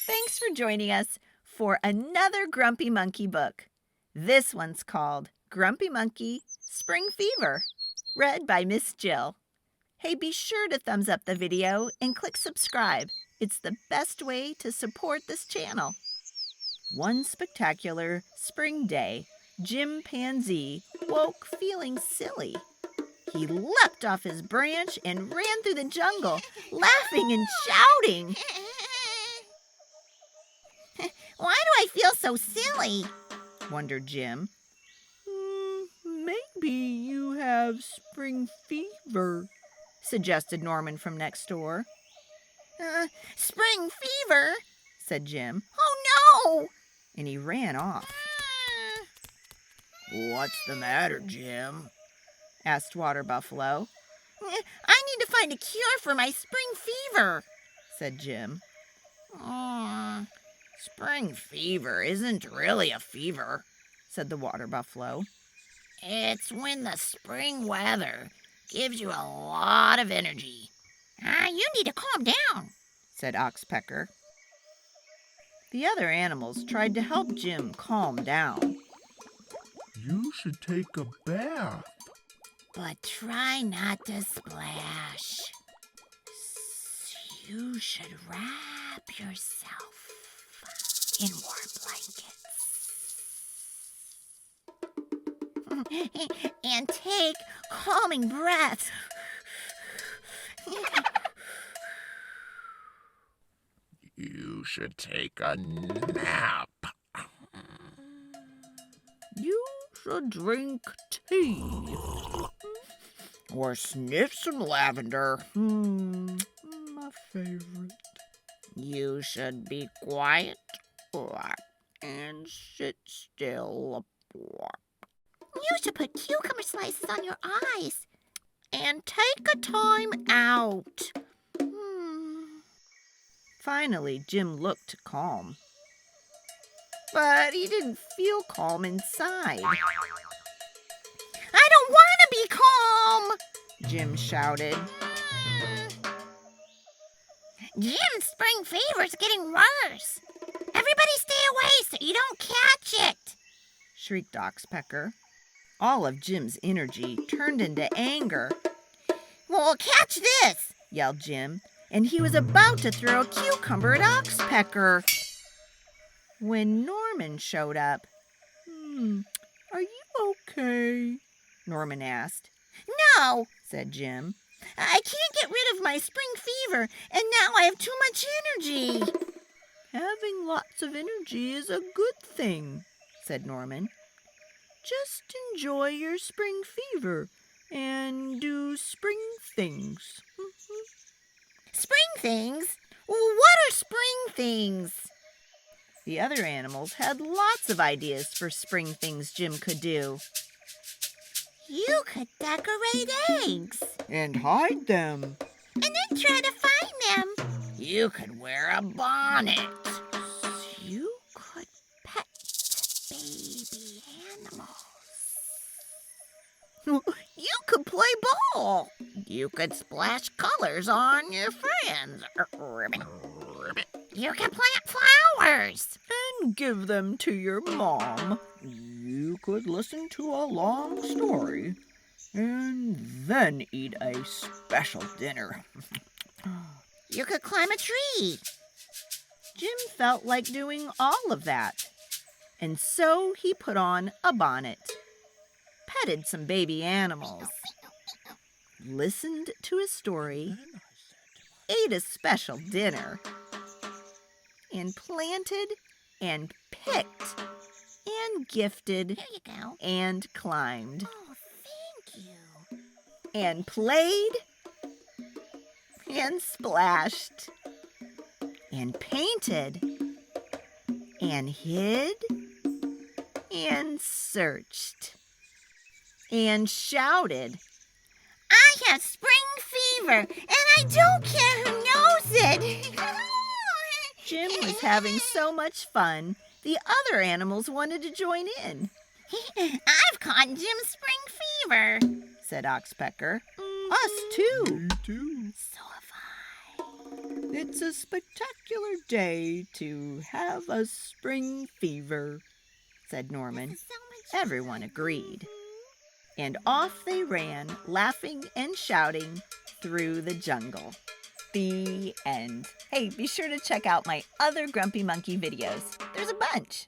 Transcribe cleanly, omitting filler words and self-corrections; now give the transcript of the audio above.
Thanks for joining us for another Grumpy Monkey book. This one's called Grumpy Monkey Spring Fever, read by Miss Jill. Hey, be sure to thumbs up the video and click subscribe. It's the best way to support this channel. One spectacular spring day, Jim Pansy woke feeling silly. He leapt off his branch and ran through the jungle, laughing and shouting. Why do I feel so silly? Wondered Jim. Maybe you have spring fever, suggested Norman from next door. Spring fever? Said Jim. Oh, no! And he ran off. What's the matter, Jim? Asked Water Buffalo. I need to find a cure for my spring fever, said Jim. Spring fever isn't really a fever, said the Water Buffalo. It's when the spring weather gives you a lot of energy. You need to calm down, said Oxpecker. The other animals tried to help Jim calm down. You should take a bath. But try not to splash. You should wrap yourself in warm blankets. And take calming breaths. You should take a nap. You should drink tea. Or sniff some lavender. My favorite. You should be quiet and sit still. You should put cucumber slices on your eyes and take a time out. Finally, Jim looked calm. But he didn't feel calm inside. I don't want to be calm, Jim shouted. Jim's spring fever's getting worse. Everybody stay away so you don't catch it, shrieked Oxpecker. All of Jim's energy turned into anger. Well, catch this, yelled Jim, and he was about to throw a cucumber at Oxpecker when Norman showed up. Are you okay? Norman asked. No, said Jim. I can't get rid of my spring fever, and now I have too much energy. Having lots of energy is a good thing, said Norman. Just enjoy your spring fever and do spring things. Spring things? What are spring things? The other animals had lots of ideas for spring things Jim could do. You could decorate eggs. And hide them. And then try to find them. You could wear a bonnet. You could pet baby animals. You could play ball. You could splash colors on your friends. You could plant flowers. And give them to your mom. You could listen to a long story and then eat a special dinner. You could climb a tree. Jim felt like doing all of that. And so he put on a bonnet, petted some baby animals, listened to a story, ate a special dinner, and planted and picked and gifted There you go. and climbed Oh, thank you. and played and splashed and painted and hid and searched and shouted. I have spring fever, and I don't care who knows it. Jim was having so much fun, the other animals wanted to join in. I've caught Jim's spring fever, said Oxpecker. Us too. Me too. So have I. It's a spectacular day to have a spring fever, said Norman. Everyone agreed. And off they ran, laughing and shouting through the jungle. The end. Hey, be sure to check out my other Grumpy Monkey videos. There's a bunch.